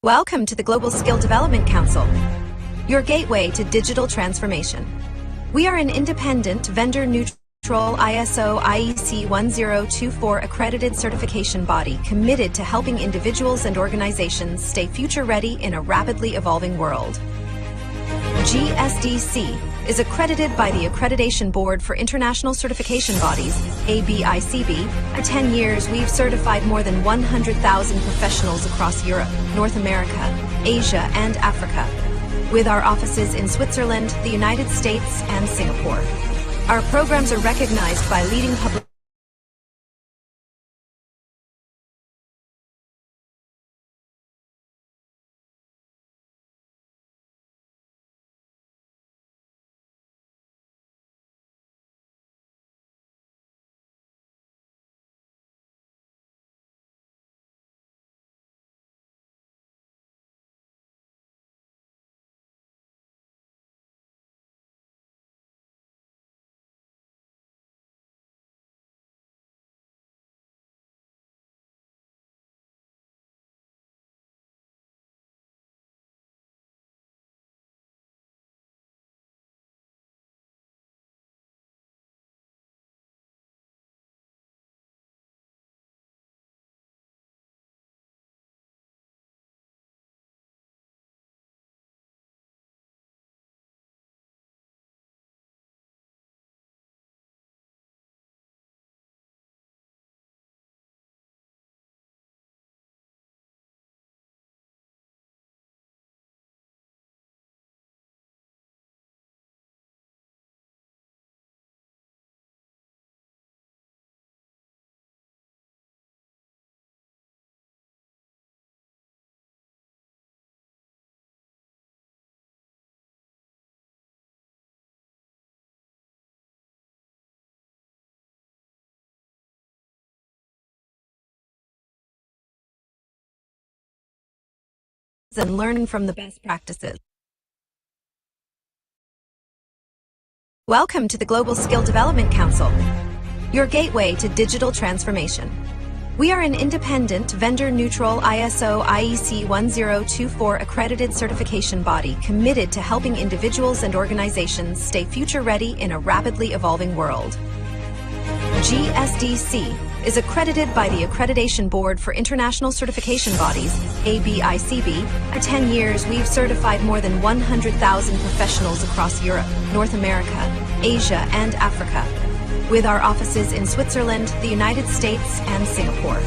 Welcome to the Global Skill Development Council, your gateway to digital transformation. We are an independent, vendor-neutral ISO IEC 1024 accredited certification body committed to helping individuals and organizations stay future-ready in a rapidly evolving world. GSDC is accredited by the Accreditation Board for International Certification Bodies, ABICB. For 10 years, we've certified more than 100,000 professionals across Europe, North America, Asia, and Africa, with our offices in Switzerland, the United States, and Singapore. Our programs are recognized by leading public and learn from the best practices. Welcome to the Global Skill Development Council, your gateway to digital transformation. We are an independent, vendor-neutral ISO IEC 1024 accredited certification body committed to helping individuals and organizations stay future-ready in a rapidly evolving world. GSDC is accredited by the Accreditation Board for International Certification Bodies, ABICB. For 10 years, we've certified more than 100,000 professionals across Europe, North America, Asia, and Africa, with our offices in Switzerland, the United States, and Singapore.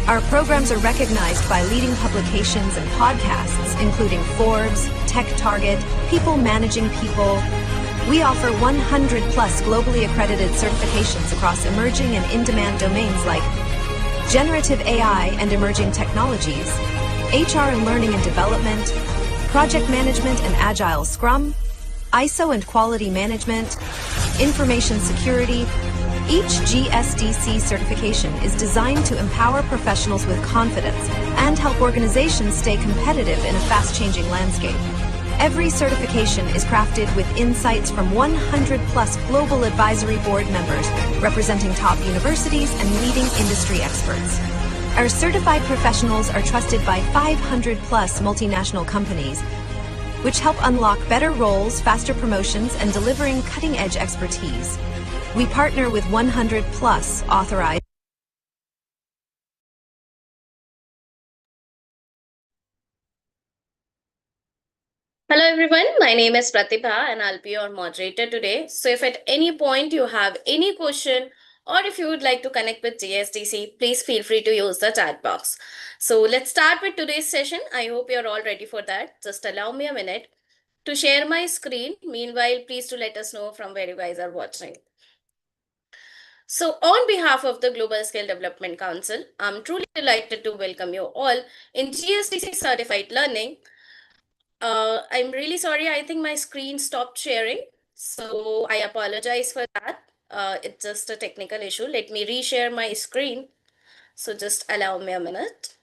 Our programs are recognized by leading publications and podcasts, including Forbes, Tech Target, People Managing People. We offer 100-plus globally accredited certifications across emerging and in-demand domains like generative AI and emerging technologies, HR and learning and development, project management and agile Scrum, ISO and quality management, information security. Each GSDC certification is designed to empower professionals with confidence and help organizations stay competitive in a fast-changing landscape. Every certification is crafted with insights from 100-plus global advisory board members representing top universities and leading industry experts. Our certified professionals are trusted by 500-plus multinational companies, which help unlock better roles, faster promotions, and delivering cutting-edge expertise. We partner with 100-plus authorized Hello everyone, my name is Pratibha and I'll be your moderator today. So if at any point you have any question or if you would like to connect with GSDC, please feel free to use the chat box. So let's start with today's session. I hope you're all ready for that. Just allow me a minute to share my screen. Meanwhile, please do let us know from where you guys are watching. So on behalf of the Global Skill Development Council, I'm truly delighted to welcome you all in GSDC Certified Learning. I'm really sorry. I think my screen stopped sharing. So I apologize for that. It's just a technical issue. Let me reshare my screen. So just allow me a minute.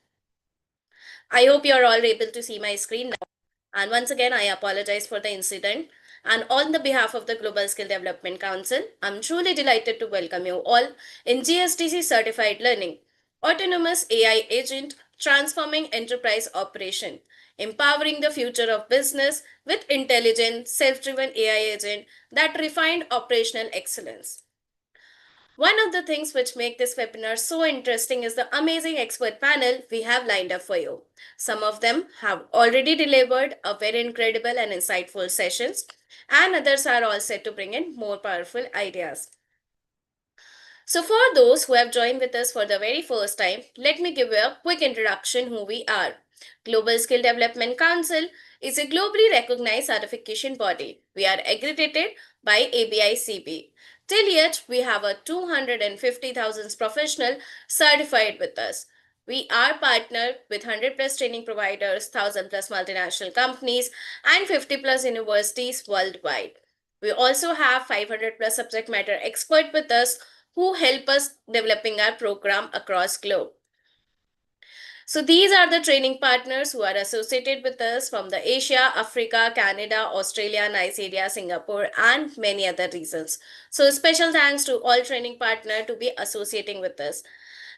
I hope you're all able to see my screen now. And once again, I apologize for the incident. And on the behalf of the Global Skill Development Council, I'm truly delighted to welcome you all in GSDC Certified Learning, Autonomous AI Agent transforming enterprise operation, empowering the future of business with intelligent, self-driven AI agent that refined operational excellence. One of the things which make this webinar so interesting is the amazing expert panel we have lined up for you. Some of them have already delivered a very incredible and insightful sessions, and others are all set to bring in more powerful ideas. So for those who have joined with us for the very first time, let me give you a quick introduction who we are. Global Skill Development Council is a globally recognized certification body. We are accredited by ABICB. Till yet, we have a 250,000 professional certified with us. We are partnered with 100 plus training providers, 1,000 plus multinational companies, and 50 plus universities worldwide. We also have 500 plus subject matter expert with us who help us developing our program across globe. So these are the training partners who are associated with us from the Asia, Africa, Canada, Australia, Nigeria, Singapore, and many other regions. So special thanks to all training partner to be associating with us.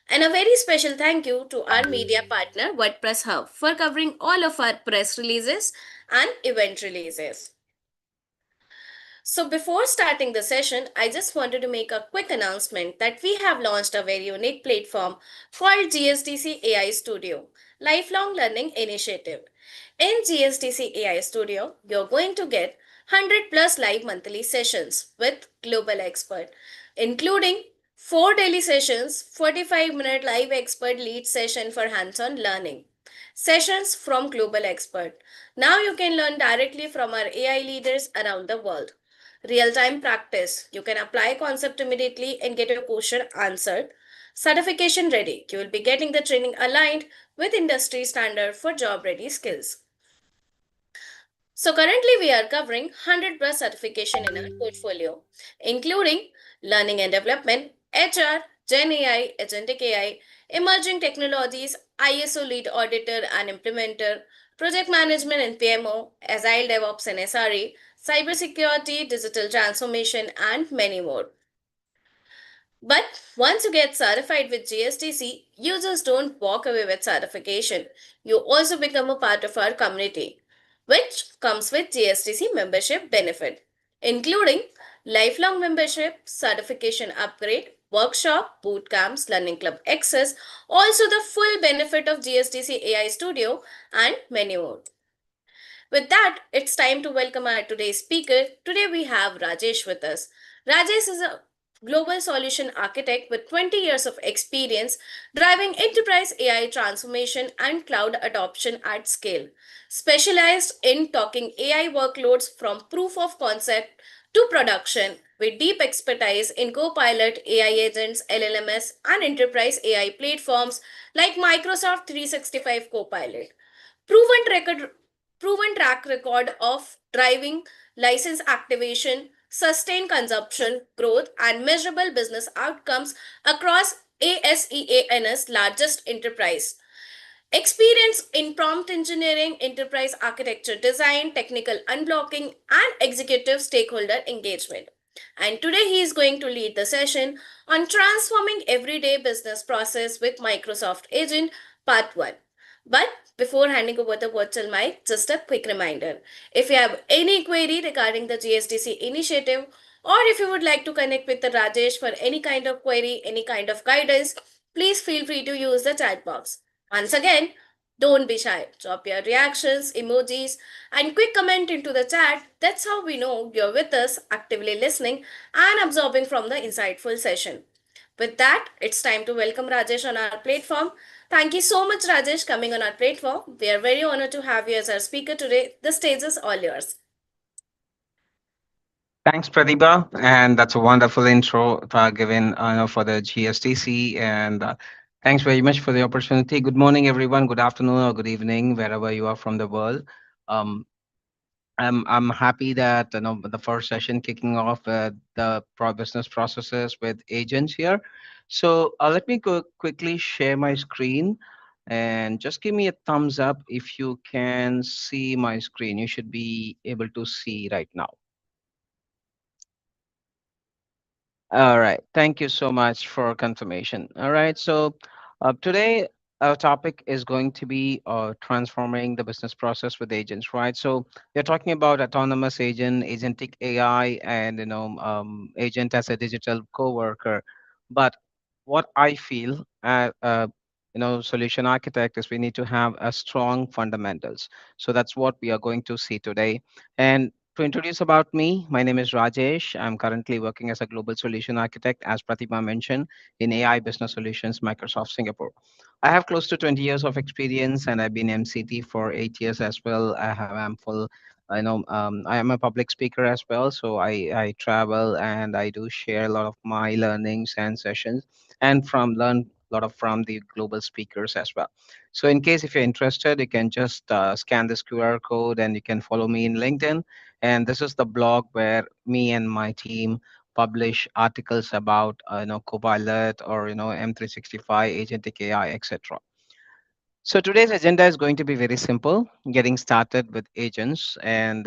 And a very special thank you to our media partner, WordPress Hub, for covering all of our press releases and event releases. So before starting the session, I just wanted to make a quick announcement that we have launched a very unique platform called GSDC AI Studio, Lifelong Learning Initiative. In GSDC AI Studio, you're going to get 100 plus live monthly sessions with global expert, including 4 daily sessions, 45-minute live expert lead session for hands-on learning, sessions from global expert. Now you can learn directly from our AI leaders around the world. Real-time practice. You can apply concept immediately and get your question answered. Certification ready. You will be getting the training aligned with industry standard for job ready skills. So currently we are covering 100 plus certification in our portfolio, including learning and development, HR, Gen AI, agentic AI, emerging technologies, ISO lead auditor and implementer, project management and PMO, Agile DevOps and SRE, cybersecurity, digital transformation, and many more. But once you get certified with GSTC, you just don't walk away with certification. You also become a part of our community, which comes with GSTC membership benefit, including lifelong membership, certification upgrade, workshop, boot camps, learning club access, also the full benefit of GSTC AI Studio, and many more. With that, it's time to welcome our today's speaker. Today we have Rajesh with us. Rajesh is a global solution architect with 20 years of experience driving enterprise AI transformation and cloud adoption at scale. Specialized in talking AI workloads from proof of concept to production with deep expertise in Copilot, AI agents, LLMS, and enterprise AI platforms like Microsoft 365 Copilot. Proven record proven track record of driving license activation, sustained consumption growth, and measurable business outcomes across ASEAN's largest enterprise. Experience in prompt engineering, enterprise architecture design, technical unblocking, and executive stakeholder engagement. And today he is going to lead the session on transforming everyday business process with Microsoft Agent, part 1. But before handing over the virtual mic, just a quick reminder. If you have any query regarding the GSDC initiative, or if you would like to connect with the Rajesh for any kind of query, any kind of guidance, please feel free to use the chat box. Once again, don't be shy. Drop your reactions, emojis, and quick comment into the chat. That's how we know you're with us, actively listening and absorbing from the insightful session. With that, it's time to welcome Rajesh on our platform. Thank you so much, Rajesh, coming on our platform. We are very honored to have you as our speaker today. The stage is all yours. Thanks, Pratibha, and that's a wonderful intro given for the GSTC. And thanks very much for the opportunity. Good morning, everyone. Good afternoon or good evening, wherever you are from the world. Um, I'm happy that the first session kicking off the business processes with agents here. So let me quickly share my screen and just give me a thumbs up if you can see my screen. You should be able to see right now. All right. Thank you so much for confirmation. All right. So today our topic is going to be transforming the business process with agents, right? So we're talking about autonomous agent, agentic AI, and agent as a digital coworker. But what I feel, solution architect, is we need to have a strong fundamentals. So that's what we are going to see today. And to introduce about me, my name is Rajesh. I'm currently working as a global solution architect, as Pratima mentioned, in AI business solutions, Microsoft Singapore. I have close to 20 years of experience, and I've been MCT for 8 years as well. I have ample, I am a public speaker as well, so I travel and I do share a lot of my learnings and sessions, and from learn a lot of from the global speakers as well. So in case if you're interested, you can just scan this QR code and you can follow me in LinkedIn. And this is the blog where me and my team publish articles about Copilot or M365, agentic AI, etc. So today's agenda is going to be very simple, getting started with agents and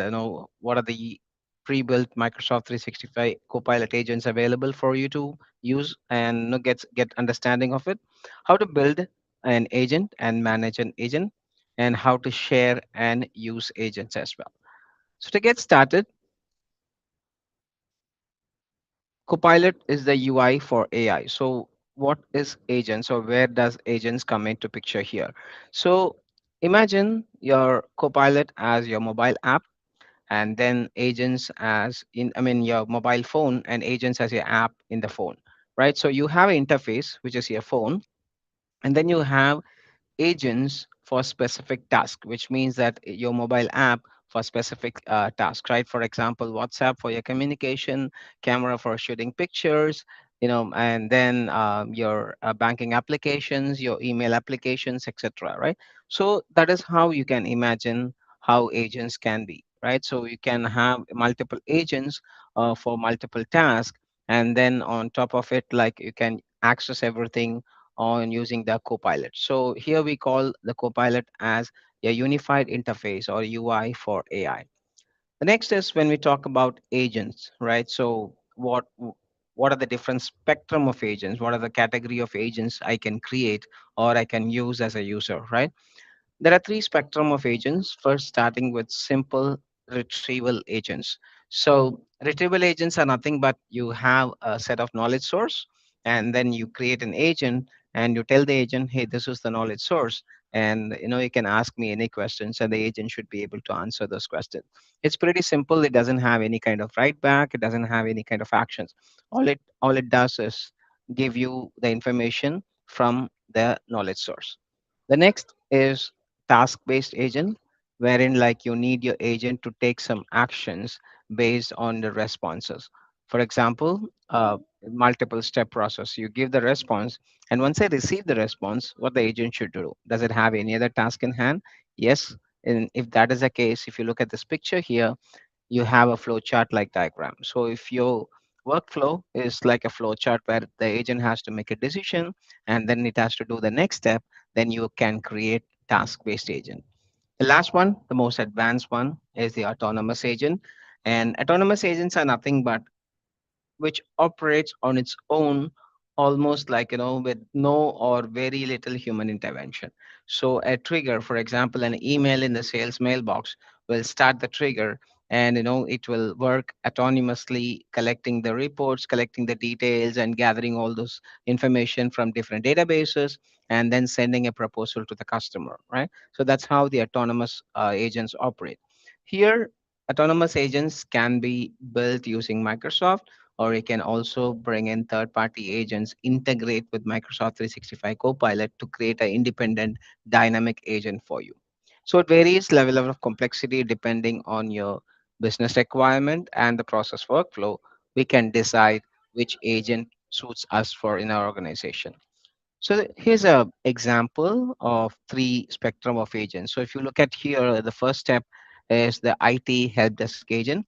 what are the pre-built Microsoft 365 Copilot agents available for you to use and get understanding of it, how to build an agent and manage an agent, and how to share and use agents as well. So to get started, Copilot is the UI for AI. So what is agents, or where does agents come into picture here? So imagine your Copilot as your mobile app, and then agents as in, I mean, your mobile phone, and agents as your app in the phone, right? So you have an interface, which is your phone, and then you have agents for specific task, which means that your mobile app for specific task, right? For example, WhatsApp for your communication, camera for shooting pictures, and then your banking applications, your email applications, etc. Right? So that is how you can imagine how agents can be, right? So you can have multiple agents for multiple tasks, and then on top of it, like you can access everything on using the Copilot. So here we call the Copilot as a unified interface or UI for AI. The next is when we talk about agents, right? So what are the different spectrum of agents? What are the category of agents I can create or I can use as a user, right? There are three spectrum of agents. First, starting with simple retrieval agents. So retrieval agents are nothing but you have a set of knowledge source, and then you create an agent and you tell the agent, hey, this is the knowledge source, and you can ask me any questions, and the agent should be able to answer those questions. It's pretty simple. It doesn't have any kind of write back. It doesn't have any kind of actions. All it does is give you the information from the knowledge source. The next is task-based agent, wherein like you need your agent to take some actions based on the responses. For example, multiple step process. You give the response, and once I receive the response, what the agent should do? Does it have any other task in hand? Yes. And if that is the case, if you look at this picture here, you have a flow chart like diagram. So if your workflow is like a flow chart where the agent has to make a decision and then it has to do the next step, then you can create task-based agent. The last one, the most advanced one, is the autonomous agent. And autonomous agents are nothing but which operates on its own, almost like with no or very little human intervention. So a trigger, for example, an email in the sales mailbox will start the trigger, and it will work autonomously, collecting the reports, collecting the details, and gathering all those information from different databases, and then sending a proposal to the customer, right? So that's how the autonomous agents operate. Here, autonomous agents can be built using Microsoft, or you can also bring in third-party agents, integrate with Microsoft 365 Copilot to create an independent dynamic agent for you. So it varies level of complexity depending on your business requirement and the process workflow. We can decide which agent suits us for in our organization. So here's a example of three spectrum of agents. So if you look at here, the first step is the IT help desk agent,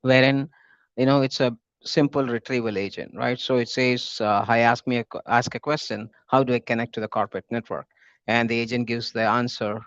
wherein it's a simple retrieval agent, right? So it says, "Hi, ask a question. How do I connect to the corporate network?" And the agent gives the answer.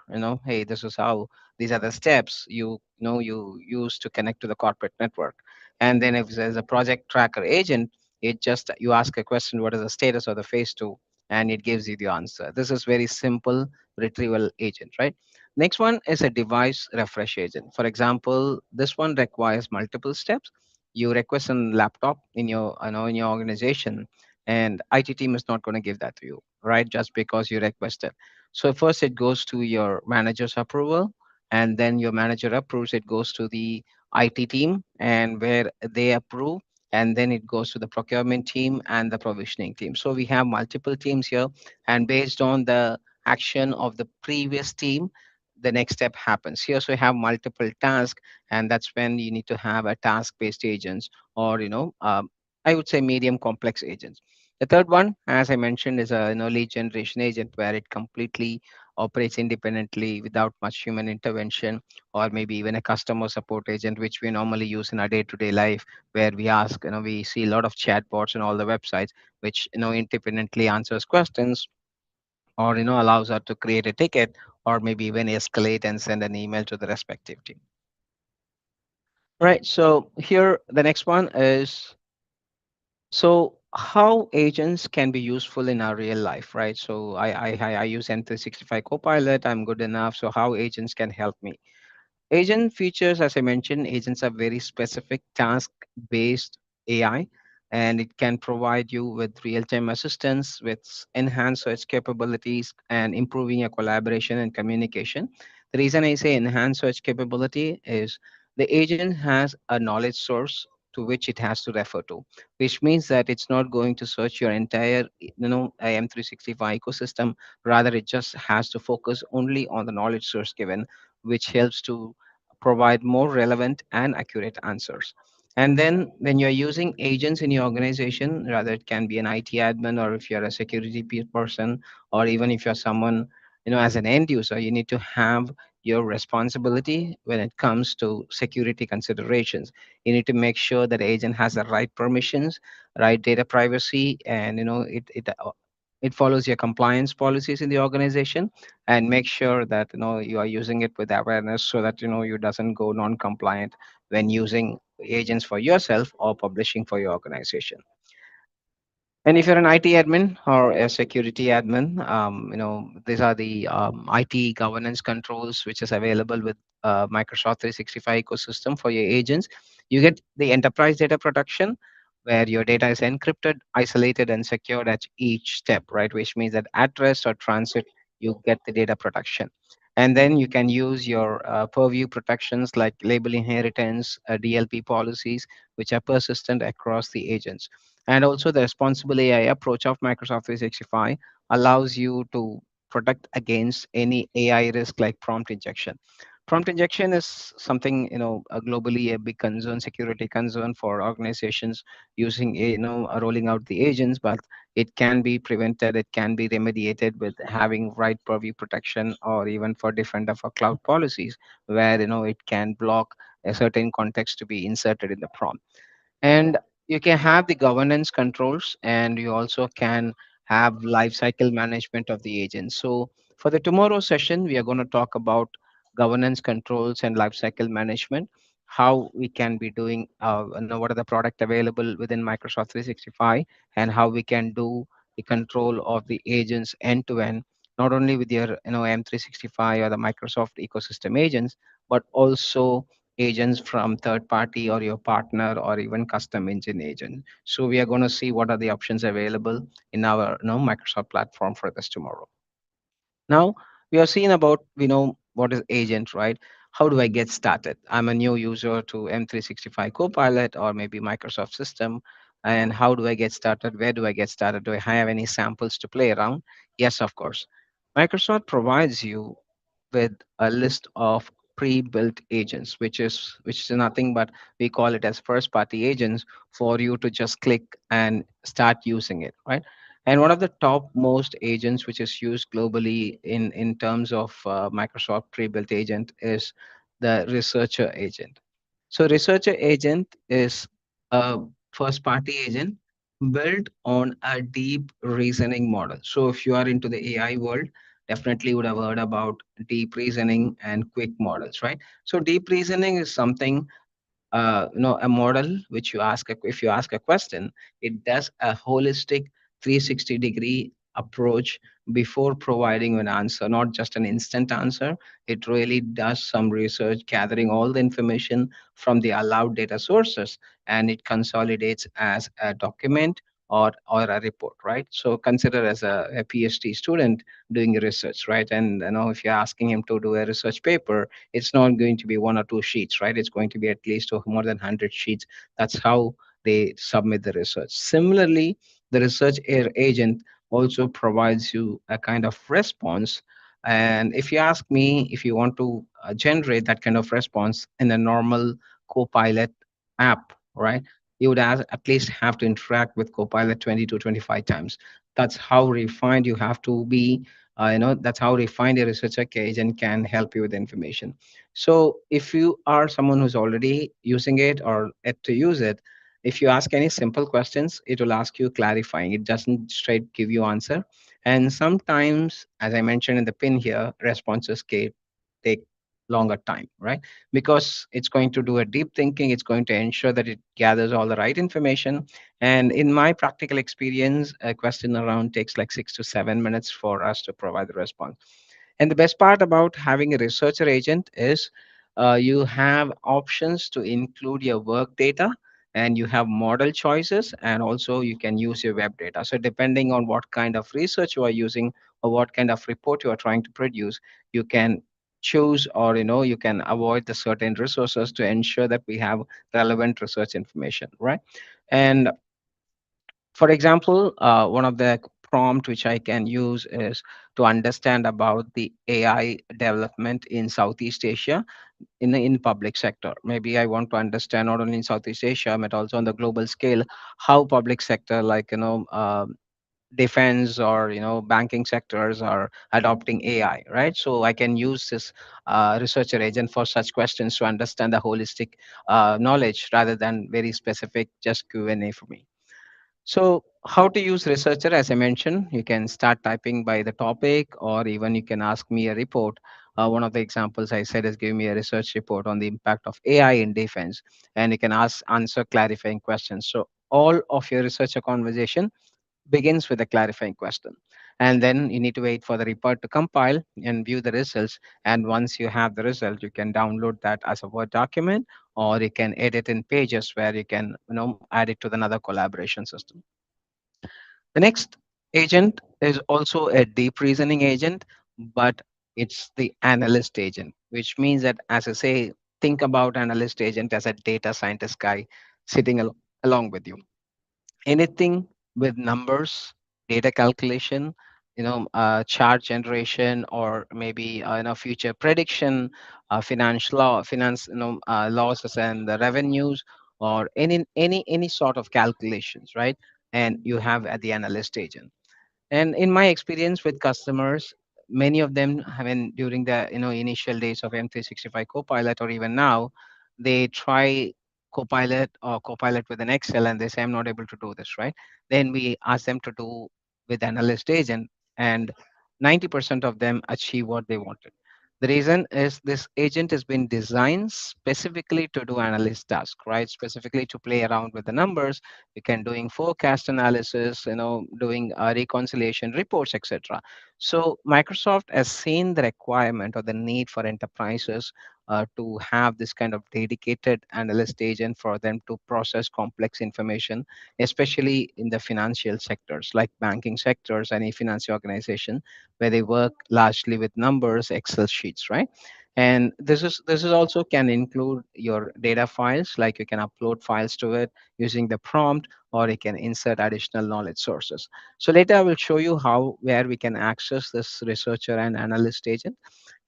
Hey, this is how. These are the steps you use to connect to the corporate network. And then if there's a project tracker agent, it just you ask a question, what is the status of the phase two? and it gives you the answer. This is very simple retrieval agent, right? Next one is a device refresh agent. For example, this one requires multiple steps. You request a laptop in your, in your organization, and IT team is not going to give that to you, right? Just because you requested. So first it goes to your manager's approval, and then your manager approves. It goes to the IT team, and where they approve, and then it goes to the procurement team and the provisioning team. So we have multiple teams here, and based on the action of the previous team, the next step happens here. So you have multiple tasks, and that's when you need to have a task-based agents, or I would say medium complex agents. The third one, as I mentioned, is a lead generation agent where it completely operates independently without much human intervention, or maybe even a customer support agent, which we normally use in our day-to-day life, where we ask, we see a lot of chatbots on all the websites, which independently answers questions, or allows us to create a ticket, or maybe even escalate and send an email to the respective team. Right. So here, the next one is, so how agents can be useful in our real life, right? So I use N365 Copilot. I'm good enough. So how agents can help me? Agent features, as I mentioned, agents are very specific task-based AI, and it can provide you with real-time assistance, with enhanced search capabilities, and improving your collaboration and communication. The reason I say enhanced search capability is the agent has a knowledge source to which it has to refer to, which means that it's not going to search your entire, M365 ecosystem. Rather, it just has to focus only on the knowledge source given, which helps to provide more relevant and accurate answers. And then when you're using agents in your organization, rather it can be an IT admin, or if you're a security person, or even if you're someone, as an end user, you need to have your responsibility when it comes to security considerations. You need to make sure that agent has the right permissions, right data privacy, and it follows your compliance policies in the organization, and make sure that you are using it with awareness, so that you doesn't go non-compliant when using agents for yourself or publishing for your organization. And if you're an IT admin or a security admin, these are the IT governance controls which is available with Microsoft 365 ecosystem for your agents. You get the enterprise data protection, where your data is encrypted, isolated, and secured at each step, right? Which means that at rest or transit, you get the data protection. And then you can use your purview protections like label inheritance, DLP policies, which are persistent across the agents. And also the responsible AI approach of Microsoft 365 allows you to protect against any AI risk like prompt injection. Prompt injection is something, globally a big concern, security concern for organizations using, rolling out the agents, but it can be prevented, it can be remediated with having right purview protection, or even for Defender for cloud policies, where, it can block a certain context to be inserted in the prompt. And you can have the governance controls, and you also can have life cycle management of the agent. So for the tomorrow session, we are going to talk about governance controls and life cycle management, how we can be doing, what are the product available within Microsoft 365, and how we can do the control of the agents end to end, not only with your M365 or the Microsoft ecosystem agents, but also agents from third party or your partner, or even custom engine agent. So we are going to see what are the options available in our Microsoft platform for this tomorrow. Now we are seeing about, what is agent, right? How do I get started? I'm a new user to M365 Copilot or maybe Microsoft system. And how do I get started? Where do I get started? Do I have any samples to play around? Yes, of course. Microsoft provides you with a list of pre-built agents, which is nothing but we call it as first party agents, for you to just click and start using it, right? And one of the top most agents which is used globally in terms of Microsoft pre-built agent is the researcher agent. So researcher agent is a first party agent built on a deep reasoning model. So if you are into the AI world, definitely would have heard about deep reasoning and quick models, right? So deep reasoning is something, a model which if you ask a question, it does a holistic 360-degree approach before providing an answer, not just an instant answer. It really does some research, gathering all the information from the allowed data sources, and it consolidates as a document or a report, right? So consider as a PhD student doing research, right? And if you're asking him to do a research paper, it's not going to be one or two sheets, right? It's going to be at least more than 100 sheets. That's how they submit the research. Similarly, the research agent also provides you a kind of response. And if you ask me, if you want to generate that kind of response in a normal Copilot app, right? You would at least have to interact with Copilot 20 to 25 times. That's how refined you have to be. That's how refined a researcher agent can help you with information. So if you are someone who's already using it or yet to use it, if you ask any simple questions, it will ask you clarifying. It doesn't straight give you answer. And sometimes, as I mentioned in the pin here, responses can take longer time, right? Because it's going to do a deep thinking. It's going to ensure that it gathers all the right information. And in my practical experience, a question around takes like 6 to 7 minutes for us to provide the response. And the best part about having a researcher agent is you have options to include your work data, and you have model choices, and also you can use your web data. So depending on what kind of research you are using or what kind of report you are trying to produce, you can choose, or you can avoid the certain resources to ensure that we have relevant research information, right? And for example, one of the prompt which I can use is to understand about the AI development in Southeast Asia in public sector. Maybe I want to understand not only in Southeast Asia but also on the global scale how public sector, like defense or banking sectors are adopting AI, right? So I can use this researcher agent for such questions to understand the holistic knowledge rather than very specific just Q&A for me. So how to use researcher, as I mentioned, you can start typing by the topic, or even you can ask me a report. One of the examples I said is give me a research report on the impact of AI in defense, and you can answer clarifying questions. So all of your researcher conversation begins with a clarifying question. And then you need to wait for the report to compile and view the results. And once you have the result, you can download that as a Word document, or you can edit in pages where you can add it to another collaboration system. The next agent is also a deep reasoning agent, but it's the analyst agent, which means that, as I say, think about analyst agent as a data scientist guy sitting along with you. Anything with numbers, data calculation, chart generation, or maybe future prediction, finance, losses and the revenues, or any sort of calculations, right? And you have at the analyst agent. And in my experience with customers, many of them have been during the initial days of M365 Copilot, or even now, they try Copilot or Copilot with an Excel, and they say, I'm not able to do this, right? Then we ask them to do with Analyst Agent, and 90% of them achieve what they wanted. The reason is this agent has been designed specifically to do analyst task, right? Specifically to play around with the numbers. You can doing forecast analysis, doing reconciliation reports, etc. So Microsoft has seen the requirement or the need for enterprises to have this kind of dedicated analyst agent for them to process complex information, especially in the financial sectors like banking sectors and a financial organization where they work largely with numbers, Excel sheets, right? And this is also can include your data files, like you can upload files to it using the prompt, or you can insert additional knowledge sources. So later I will show you how where we can access this researcher and analyst agent.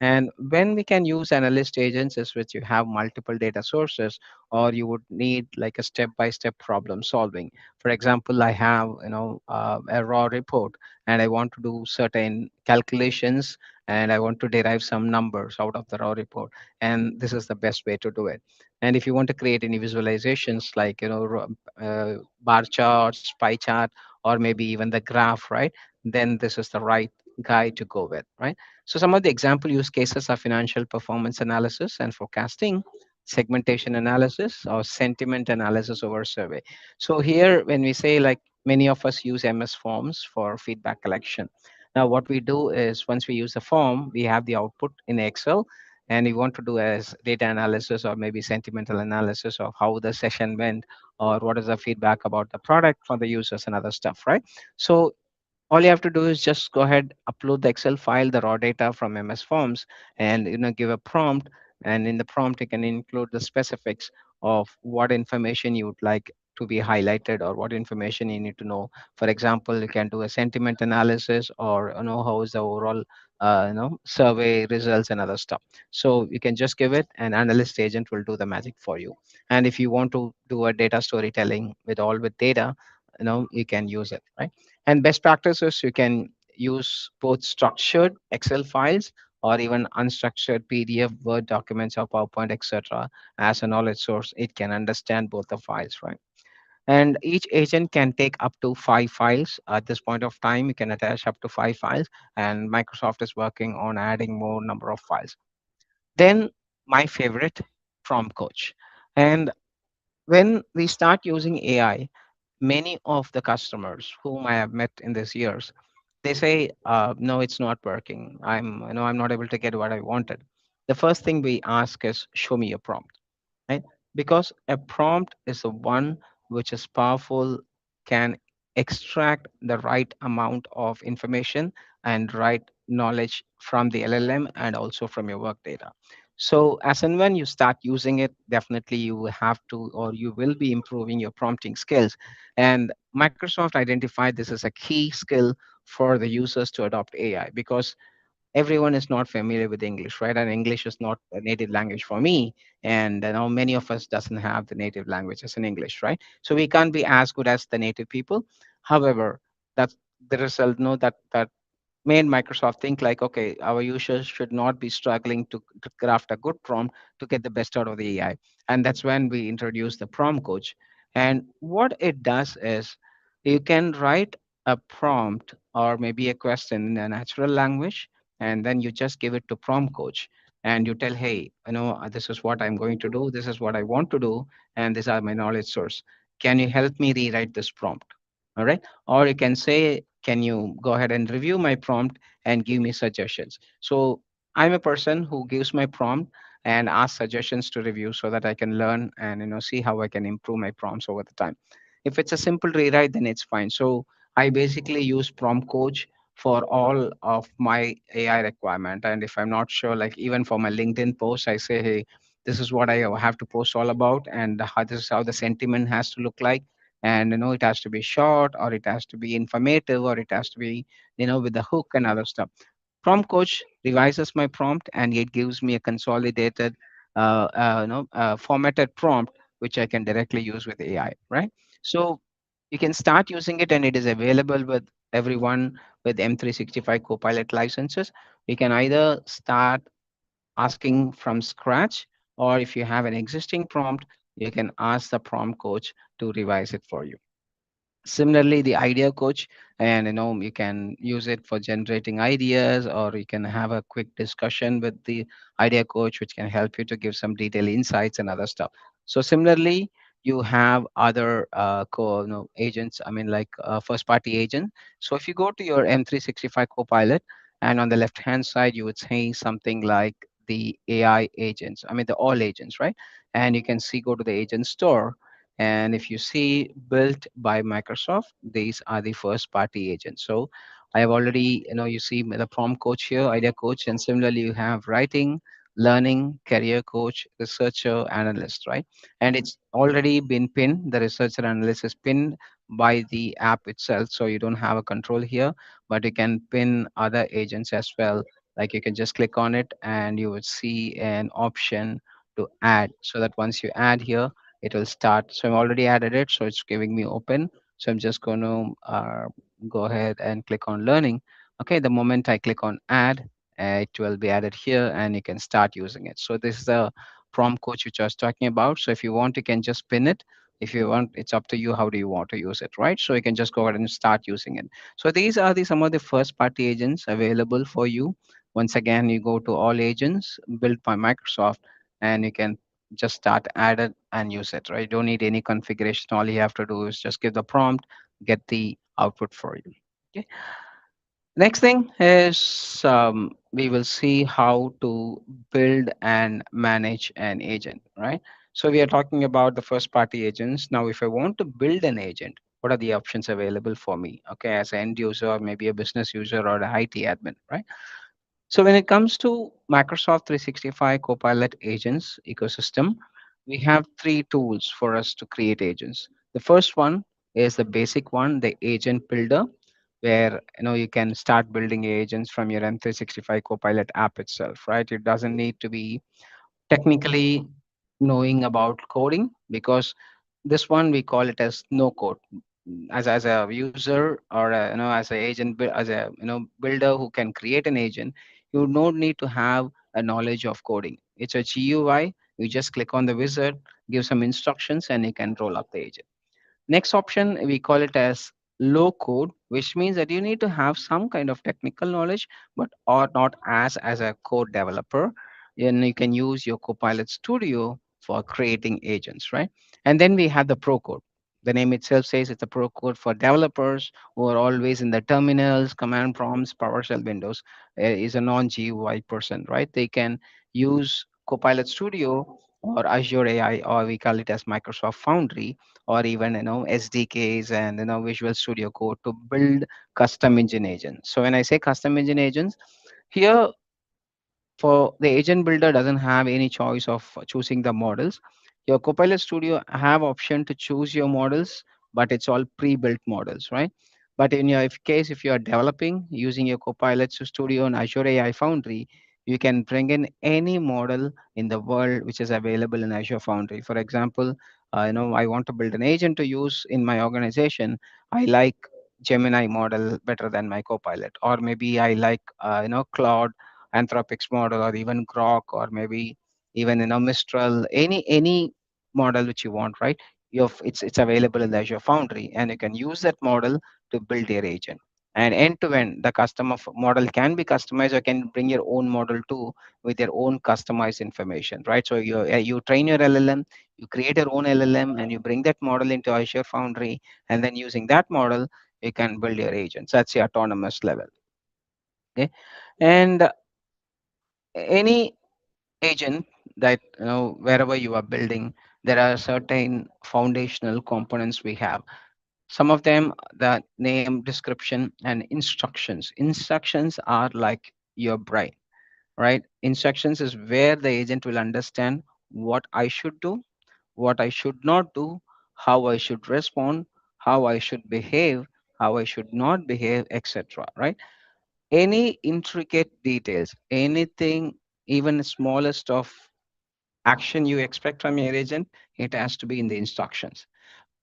And when we can use analyst agents is which you have multiple data sources, or you would need like a step-by-step problem solving. For example, I have a raw report, and I want to do certain calculations, and I want to derive some numbers out of the raw report. And this is the best way to do it. And if you want to create any visualizations like bar charts, pie chart, or maybe even the graph, right? Then this is the right guy to go with, right? So some of the example use cases are financial performance analysis and forecasting, segmentation analysis, or sentiment analysis over survey. So here, when we say like many of us use MS Forms for feedback collection. Now, what we do is once we use the form, we have the output in Excel, and we want to do as data analysis or maybe sentimental analysis of how the session went or what is the feedback about the product from the users and other stuff, right? So all you have to do is just go ahead, upload the Excel file, the raw data from MS Forms, and give a prompt. And in the prompt, you can include the specifics of what information you would like to be highlighted or what information you need to know. For example, you can do a sentiment analysis or how is the overall survey results and other stuff. So you can just give it, and analyst agent will do the magic for you. And if you want to do a data storytelling with data, you can use it, right? And best practices, you can use both structured Excel files or even unstructured PDF, Word documents, or PowerPoint, etc. as a knowledge source. It can understand both the files, right? And each agent can take up to 5 files. At this point of time, you can attach up to 5 files, and Microsoft is working on adding more number of files. Then my favorite, Prompt Coach. And when we start using AI, many of the customers whom I have met in these years, they say, no, it's not working. I'm not able to get what I wanted. The first thing we ask is, show me your prompt, right? Because a prompt is the one which is powerful, can extract the right amount of information and right knowledge from the LLM and also from your work data. So as and when you start using it, definitely you have to, or you will be improving your prompting skills. And Microsoft identified this as a key skill for the users to adopt AI, because everyone is not familiar with English, right? And English is not a native language for me. And many of us doesn't have the native language as in English, right? So we can't be as good as the native people. However, that's the result, that made Microsoft think like, okay, our users should not be struggling to craft a good prompt to get the best out of the AI. And that's when we introduced the prompt coach. And what it does is you can write a prompt or maybe a question in a natural language, and then you just give it to prompt coach, and you tell, hey, this is what I'm going to do, this is what I want to do, and these are my knowledge source. Can you help me rewrite this prompt? All right. Or you can say, can you go ahead and review my prompt and give me suggestions? So I'm a person who gives my prompt and asks suggestions to review so that I can learn and see how I can improve my prompts over the time. If it's a simple rewrite, then it's fine. So I basically use prompt coach for all of my AI requirement. And if I'm not sure, like even for my LinkedIn post, I say, hey, this is what I have to post all about, and how this is how the sentiment has to look like. And it has to be short, or it has to be informative, or it has to be with the hook and other stuff. Prompt coach revises my prompt, and it gives me a consolidated formatted prompt which I can directly use with AI, right? So you can start using it, and it is available with everyone with M365 Copilot licenses. You can either start asking from scratch, or if you have an existing prompt, you can ask the prompt coach to revise it for you. Similarly, the idea coach, and you can use it for generating ideas, or you can have a quick discussion with the idea coach, which can help you to give some detailed insights and other stuff. So similarly, you have other agents, I mean, like first party agent. So if you go to your M365 Copilot, and on the left hand side you would say something like the AI agents, I mean the all agents, right? And you can see, go to the agent store, and if you see built by Microsoft, these are the first party agents. So I have already, you see the prompt coach here, idea coach, and similarly you have writing, learning, career coach, researcher, analyst, right? And it's already been pinned. The researcher analyst is pinned by the app itself. So you don't have a control here, but you can pin other agents as well. Like you can just click on it and you would see an option to add, so that once you add here, it will start. So I've already added it, so it's giving me open. So I'm just going to go ahead and click on learning. Okay, the moment I click on add, it will be added here, and you can start using it. So this is the prompt coach which I was talking about. So if you want, you can just pin it. If you want, it's up to you, how do you want to use it, right? So you can just go ahead and start using it. So these are some of the first party agents available for you. Once again, you go to all agents built by Microsoft, and you can just start add it and use it, right? You don't need any configuration. All you have to do is just give the prompt, get the output for you. Okay. Next thing is we will see how to build and manage an agent, right? So we are talking about the first party agents. Now, if I want to build an agent, what are the options available for me? Okay, as an end user, or maybe a business user or an IT admin, right? So when it comes to Microsoft 365 Copilot agents ecosystem, we have three tools for us to create agents. The first one is the basic one, the agent builder, where you can start building agents from your M365 Copilot app itself, right? It doesn't need to be technically knowing about coding, because this one we call it as no code. As a user, or as a agent as a builder who can create an agent, you don't need to have a knowledge of coding. It's a GUI. You just click on the wizard, give some instructions, and you can roll up the agent. Next option, we call it as low code, which means that you need to have some kind of technical knowledge, but or not as a code developer. And you can use your Copilot Studio for creating agents, right? And then we have the pro code. The name itself says it's a pro code for developers who are always in the terminals, command prompts, PowerShell windows. Is a non-GUI person, right? They can use Copilot Studio or Azure AI, or we call it as Microsoft Foundry, or even SDKs and Visual Studio Code to build custom engine agents. So when I say custom engine agents, here for the agent builder doesn't have any choice of choosing the models. Your Copilot Studio have option to choose your models, but it's all pre-built models, right? But in your case, if you are developing using your Copilot Studio and Azure AI Foundry, you can bring in any model in the world which is available in Azure Foundry. For example, I want to build an agent to use in my organization. I like Gemini model better than my Copilot, or maybe I like Claude Anthropic's model, or even Grok, or maybe even Mistral, any model which you want, right? It's available in the Azure Foundry, and you can use that model to build your agent. And end to end, the customer model can be customized, or can bring your own model too with your own customized information, right? So you train your LLM, you create your own LLM, and you bring that model into Azure Foundry, and then using that model, you can build your agents. That's the autonomous level. Okay, and any agent that wherever you are building, there are certain foundational components we have. Some of them, the name, description, and instructions. Instructions are like your brain, right? Instructions is where the agent will understand what I should do, what I should not do, how I should respond, how I should behave, how I should not behave, etc., right? Any intricate details, anything, even smallest of action you expect from your agent, it has to be in the instructions.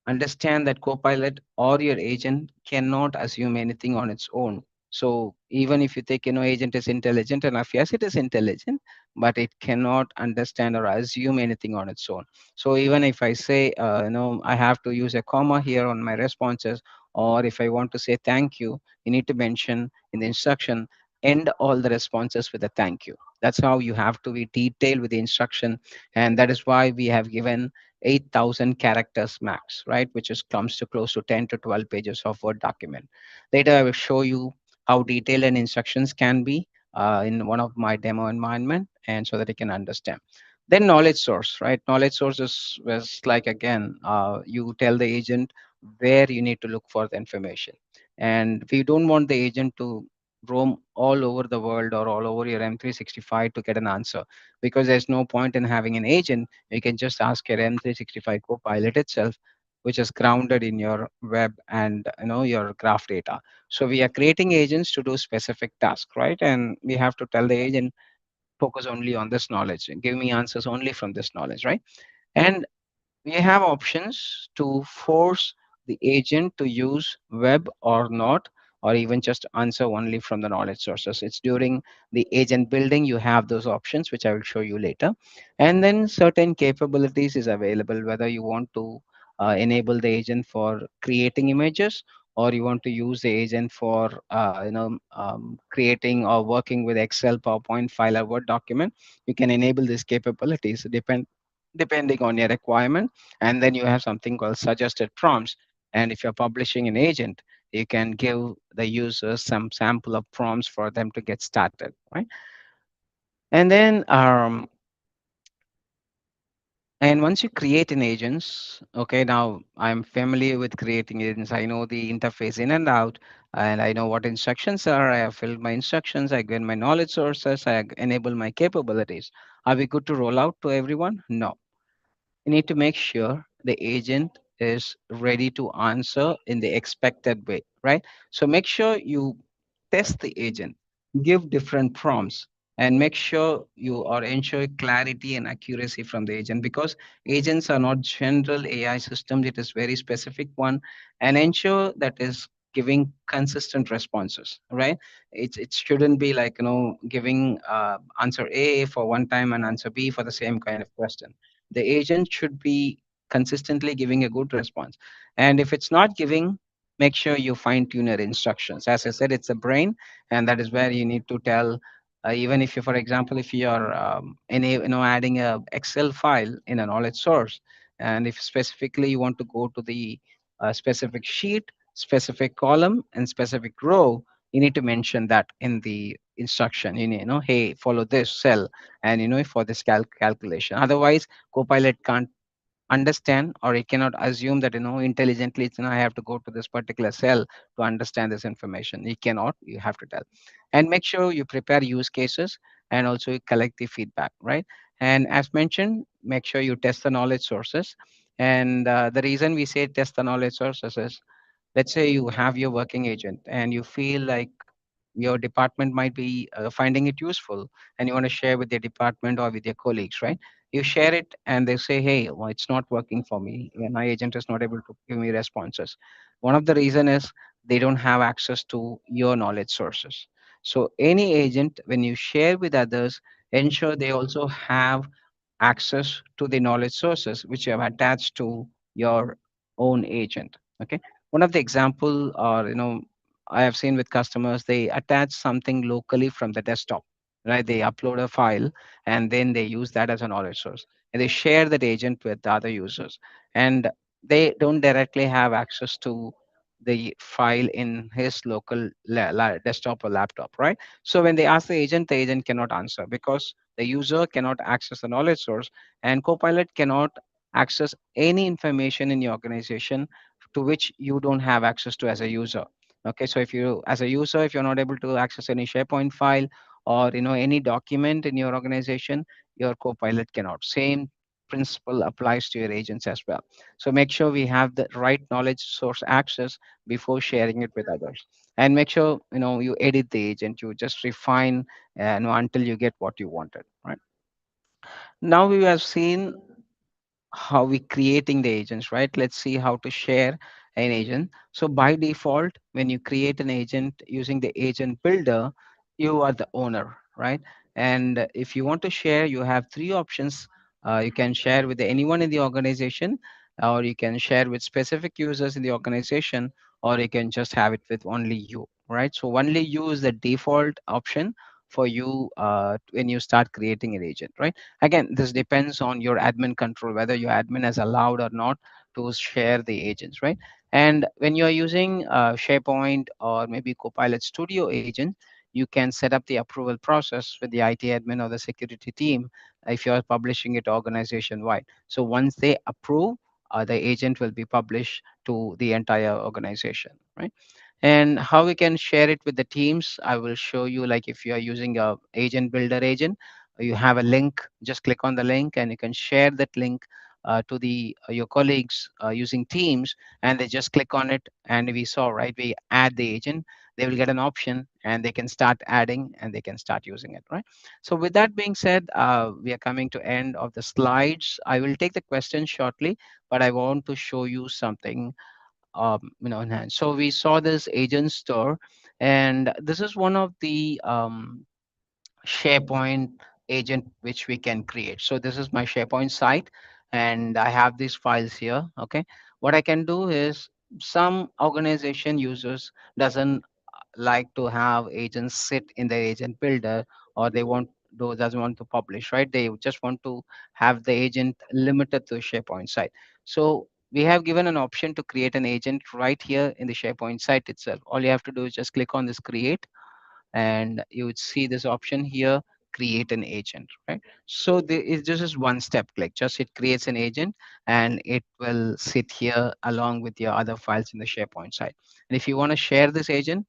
Understand that Copilot or your agent cannot assume anything on its own. So even if you think agent is intelligent enough, yes, it is intelligent, but it cannot understand or assume anything on its own. So even if I say I have to use a comma here on my responses, or if I want to say thank you need to mention in the instruction, end all the responses with a thank you. That's how you have to be detailed with the instruction. And that is why we have given 8,000 characters max, right? Which is comes to close to 10 to 12 pages of Word document. Later, I will show you how detailed and instructions can be in one of my demo environment, and so that you can understand. Then knowledge source, right? Knowledge source is like, again, you tell the agent where you need to look for the information. And we don't want the agent to roam all over the world or all over your M365 to get an answer, because there's no point in having an agent. You can just ask your M365 Copilot itself, which is grounded in your web and your graph data. So we are creating agents to do specific tasks, right? And we have to tell the agent, focus only on this knowledge and give me answers only from this knowledge, right? And we have options to force the agent to use web or not, or even just answer only from the knowledge sources. It's during the agent building you have those options, which I will show you later. And then certain capabilities is available, whether you want to enable the agent for creating images, or you want to use the agent for creating or working with Excel, PowerPoint file, or Word document. You can enable these capabilities depending on your requirement. And then you have something called suggested prompts. And if you're publishing an agent, you can give the users some sample of prompts for them to get started, right? And then and once you create an agents, okay, now I'm familiar with creating agents. I know the interface in and out, and I know what instructions are. I have filled my instructions. I get my knowledge sources. Enable my capabilities. Are we good to roll out to everyone? No. You need to make sure the agent is ready to answer in the expected way, right? So make sure you test the agent, give different prompts, and make sure you are ensure clarity and accuracy from the agent, because agents are not general AI systems. It is very specific one, and ensure that is giving consistent responses, right? It shouldn't be like, giving answer A for one time and answer B for the same kind of question. The agent should be consistently giving a good response. And if it's not giving, make sure you fine tune your instructions. As I said, it's a brain, and that is where you need to tell. Even if you, for example, if you are adding a Excel file in a knowledge source, and if specifically you want to go to the specific sheet, specific column, and specific row, you need to mention that in the instruction. Hey, follow this cell, and for this calculation. Otherwise, Copilot can't understand, or it cannot assume that intelligently I have to go to this particular cell to understand this information. It cannot. You have to tell. And make sure you prepare use cases, and also you collect the feedback, right? And as mentioned, make sure you test the knowledge sources. And the reason we say test the knowledge sources is, let's say you have your working agent and you feel like your department might be finding it useful, and you want to share with your department or with your colleagues, right? You share it and they say, hey, well, it's not working for me, my agent is not able to give me responses. One of the reason is they don't have access to your knowledge sources. So any agent, when you share with others, ensure they also have access to the knowledge sources which you have attached to your own agent. Okay. One of the example, or I have seen with customers, they attach something locally from the desktop, right? They upload a file and then they use that as a knowledge source, and they share that agent with the other users, and they don't directly have access to the file in his local desktop or laptop, right? So when they ask the agent cannot answer because the user cannot access the knowledge source, and Copilot cannot access any information in your organization to which you don't have access to as a user. Okay, so if you, as a user, if you're not able to access any SharePoint file or any document in your organization, your Copilot cannot. Same principle applies to your agents as well. So make sure we have the right knowledge source access before sharing it with others. And make sure you edit the agent, you just refine until you get what you wanted, right? Now we have seen how we creating the agents, right? Let's see how to share an agent. So by default, when you create an agent using the agent builder, you are the owner, right? And if you want to share, you have three options. You can share with anyone in the organization, or you can share with specific users in the organization, or you can just have it with only you, right? So only you is the default option for you when you start creating an agent, right? Again, this depends on your admin control, whether your admin has allowed or not to share the agents, right? And when you're using SharePoint or maybe Copilot Studio agent, you can set up the approval process with the IT admin or the security team if you're publishing it organization wide. So once they approve, the agent will be published to the entire organization, right? And how we can share it with the teams, I will show you. Like if you are using a agent builder agent, you have a link, just click on the link and you can share that link to the your colleagues using teams, and they just click on it, and we saw, right, we add the agent, they will get an option and they can start adding and they can start using it, right? So with that being said, we are coming to end of the slides. I will take the questions shortly, but I want to show you something in hand. So we saw this agent store, and this is one of the SharePoint agent which we can create. So this is my SharePoint site, and I have these files here. Okay, what I can do is, some organization users doesn't like to have agents sit in their agent builder, or they want those doesn't want to publish, right? They just want to have the agent limited to SharePoint site. So we have given an option to create an agent right here in the SharePoint site itself. All you have to do is just click on this create, and you would see this option here, create an agent, right? So this is one step click, just it creates an agent, and it will sit here along with your other files in the SharePoint site. And if you want to share this agent,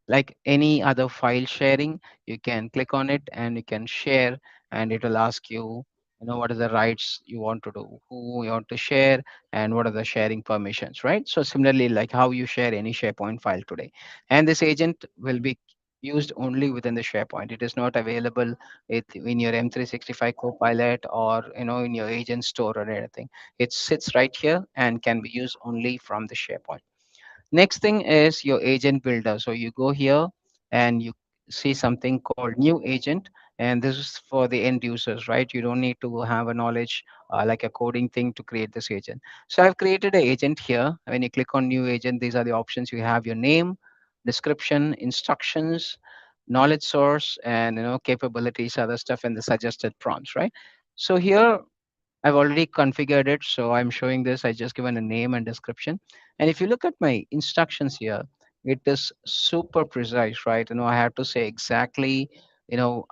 like any other file sharing, you can click on it and you can share, and it will ask you, what are the rights you want to do, who you want to share, and what are the sharing permissions, right? So similarly, like how you share any SharePoint file today, and this agent will be used only within the SharePoint. It is not available in your M365 Copilot, or in your agent store or anything. It sits right here and can be used only from the SharePoint. Next thing is your agent builder. So you go here and you see something called new agent, and this is for the end users, right? You don't need to have a knowledge like a coding thing to create this agent. So I've created an agent here. When you click on new agent, these are the options. You have your name, description, instructions, knowledge source, and capabilities, other stuff, and the suggested prompts, right? So here I've already configured it, so I'm showing this. I just given a name and description. And if you look at my instructions here, it is super precise, right? I have to say exactly,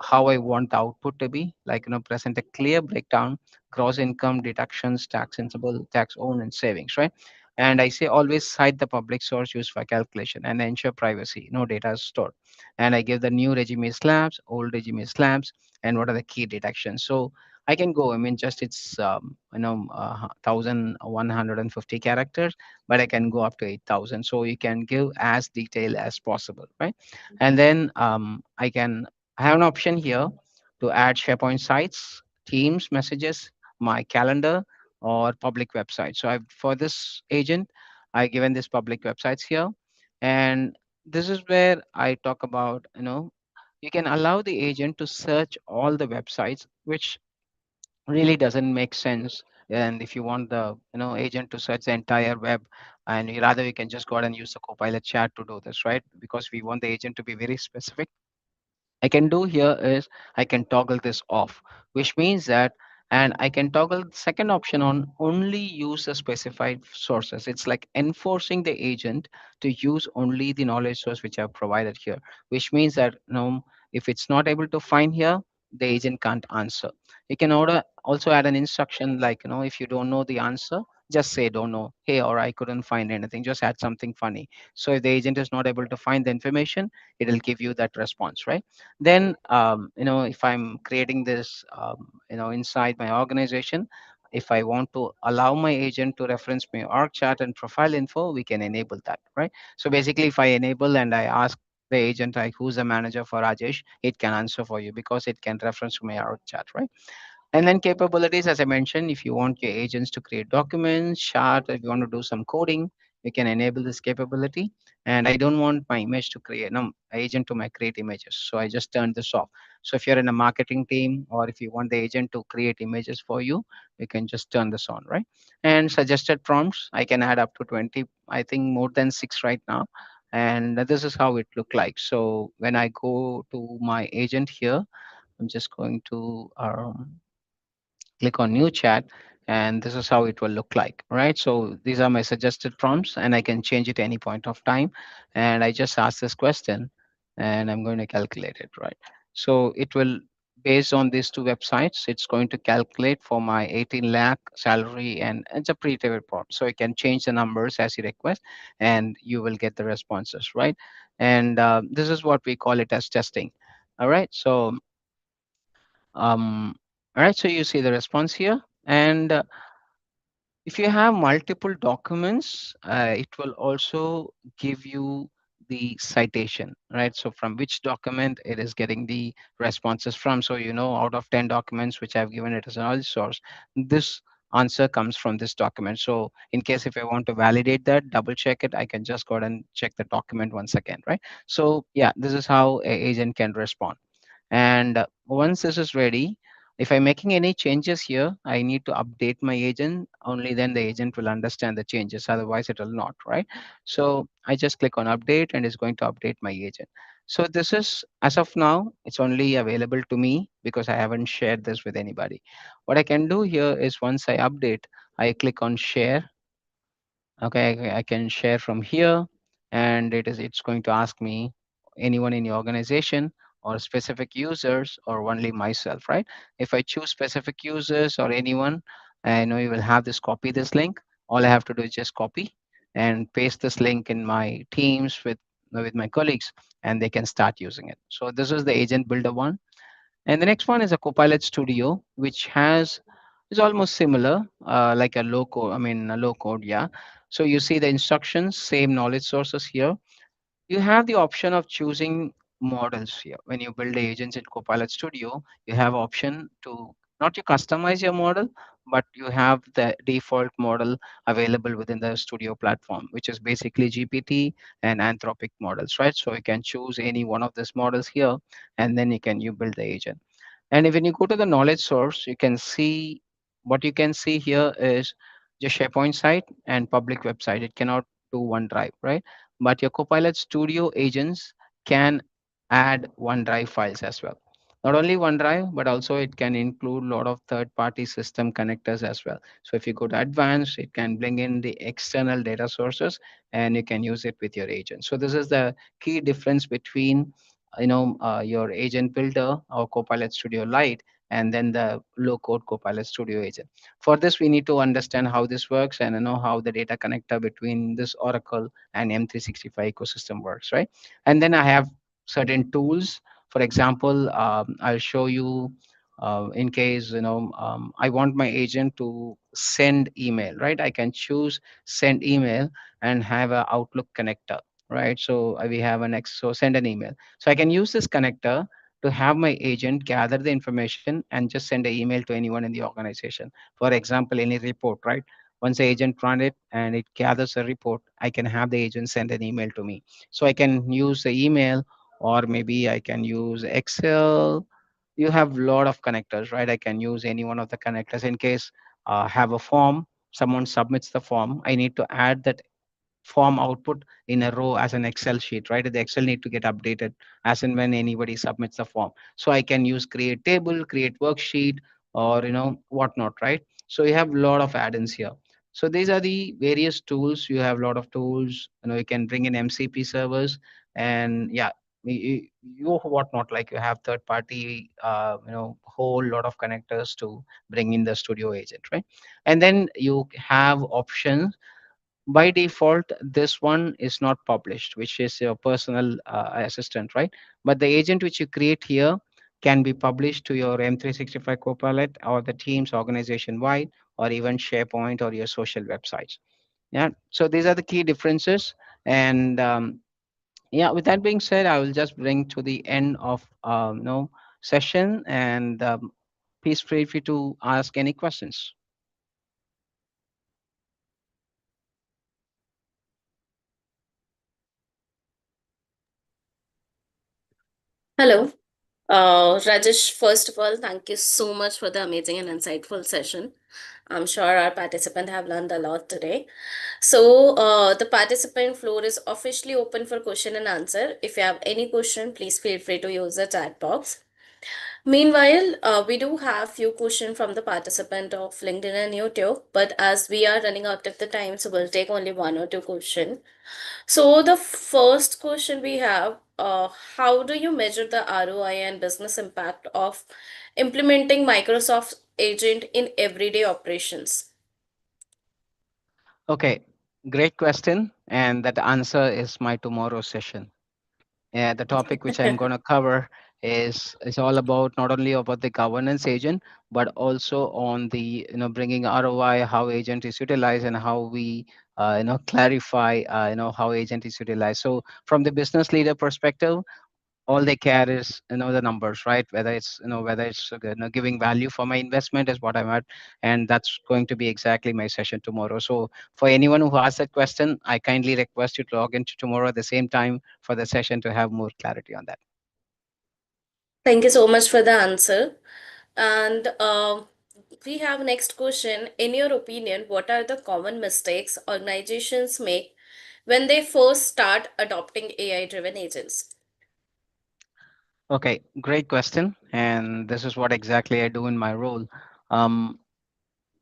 how I want the output to be. Like, present a clear breakdown, gross income, deductions, tax sensible, tax owned, and savings, right? And I say always cite the public source used for calculation and ensure privacy. No data is stored. And I give the new regime slabs, old regime slabs, and what are the key deductions. So I can go. I mean, just it's 1,150 characters, but I can go up to 8,000. So you can give as detailed as possible, right? And then I have an option here to add SharePoint sites, Teams messages, my calendar, or public website. So for this agent, I given this public websites here, and this is where I talk about, you can allow the agent to search all the websites, which really doesn't make sense. And if you want the agent to search the entire web, and rather you can just go ahead and use the Copilot chat to do this, right? Because we want the agent to be very specific. I can do here is I can toggle this off, which means that, and I can toggle the second option on only use the specified sources. It's like enforcing the agent to use only the knowledge source which I've provided here, which means that, if it's not able to find here, the agent can't answer. You can also add an instruction like, if you don't know the answer, just say don't know, hey, or I couldn't find anything. Just add something funny. So if the agent is not able to find the information, it'll give you that response, right? Then if I'm creating this inside my organization, if I want to allow my agent to reference my org chart and profile info, we can enable that, right? So basically, if I enable and I ask the agent like who's the manager for Rajesh, it can answer for you because it can reference to my org chart, right? And then capabilities, as I mentioned, if you want your agents to create documents, chart, if you want to do some coding, you can enable this capability. And I don't want my image to create, no, agent to my create images. So I just turn this off. So if you're in a marketing team, or if you want the agent to create images for you, you can just turn this on, right? And suggested prompts, I can add up to 20, I think more than 6 right now. And this is how it look like. So when I go to my agent here, I'm just going to click on new chat, and this is how it will look like, right? So these are my suggested prompts, and I can change it any point of time. And I just ask this question, and I'm going to calculate it, right? So it will, based on these two websites, it's going to calculate for my 18 lakh salary, and it's a pre-tapered prompt. So you can change the numbers as you request, and you will get the responses, right? And this is what we call it as testing. All right. So all right, so you see the response here. And if you have multiple documents, it will also give you the citation, right? So from which document it is getting the responses from. So, out of 10 documents which I've given it as an knowledge source, this answer comes from this document. So in case if I want to validate that, double check it, I can just go ahead and check the document once again, right? So yeah, this is how a agent can respond. And once this is ready, if I'm making any changes here, I need to update my agent. Only then the agent will understand the changes. Otherwise, it will not, right? So I just click on update, and it's going to update my agent. So this is, as of now, it's only available to me because I haven't shared this with anybody. What I can do here is once I update, I click on share, Okay, I can share from here, and it's going to ask me anyone in your organization or specific users or only myself, right? If I choose specific users or anyone, I know you will have this copy this link. All I have to do is just copy and paste this link in my teams with my colleagues, and they can start using it. So this is the agent builder one. And the next one is a Copilot Studio, which has is almost similar, like a low code. I mean, a low code, yeah. So you see the instructions, same knowledge sources here. You have the option of choosing models here. When you build the agents in Copilot Studio, you have option to not to customize your model, but you have the default model available within the Studio platform, which is basically GPT and Anthropic models, right? So you can choose any one of these models here, and then you build the agent. And if when you go to the knowledge source, you can see what you can see here is just SharePoint site and public website. It cannot do OneDrive, right? But your Copilot Studio agents can add OneDrive files as well. Not only OneDrive, but also it can include a lot of third-party system connectors as well. So if you go to advanced, it can bring in the external data sources and you can use it with your agent. So this is the key difference between your agent builder or Copilot Studio Lite and then the low code Copilot Studio agent. For this we need to understand how this works and know how the data connector between this Oracle and M365 ecosystem works, right? And then I have certain tools. For example, I'll show you in case I want my agent to send email, right? I can choose send email and have a Outlook connector, right? So we have an X, so send an email. So I can use this connector to have my agent gather the information and just send an email to anyone in the organization. For example, any report, right? Once the agent run it and it gathers a report, I can have the agent send an email to me. So I can use the email, or maybe I can use Excel. You have a lot of connectors, right? I can use any one of the connectors in case have a form. Someone submits the form. I need to add that form output in a row as an Excel sheet, right? The Excel need to get updated as and when anybody submits the form. So I can use create table, create worksheet, or whatnot, right? So you have a lot of add-ins here. So these are the various tools. You have a lot of tools. You can bring in MCP servers, and yeah, you whatnot, like you have third party, whole lot of connectors to bring in the studio agent, right? And then you have options. By default this one is not published, which is your personal assistant, right? But the agent which you create here can be published to your M365 Copilot or the team's organization wide, or even SharePoint or your social websites. Yeah, so these are the key differences. And yeah, with that being said, I will just bring to the end of session, and please feel free to ask any questions. Hello. Rajesh, first of all, thank you so much for the amazing and insightful session. I'm sure our participants have learned a lot today. So, the participant floor is officially open for question and answer. If you have any question, please feel free to use the chat box. Meanwhile, we do have few questions from the participant of LinkedIn and YouTube, but as we are running out of the time, so we'll take only one or two questions. So the first question we have, how do you measure the ROI and business impact of implementing Microsoft Agent in everyday operations? Okay, great question, and that answer is my tomorrow session. Yeah, the topic which I'm going to cover is all about not only about the governance agent, but also on the bringing ROI, how agent is utilized, and how we clarify how agent is utilized. So from the business leader perspective, all they care is the numbers, right? Whether it's giving value for my investment is what I'm at, and that's going to be exactly my session tomorrow. So for anyone who asks that question, I kindly request you to log into tomorrow at the same time for the session to have more clarity on that. Thank you so much for the answer. And we have next question. In your opinion, what are the common mistakes organizations make when they first start adopting AI-driven agents? Okay, great question, and this is what exactly I do in my role. um,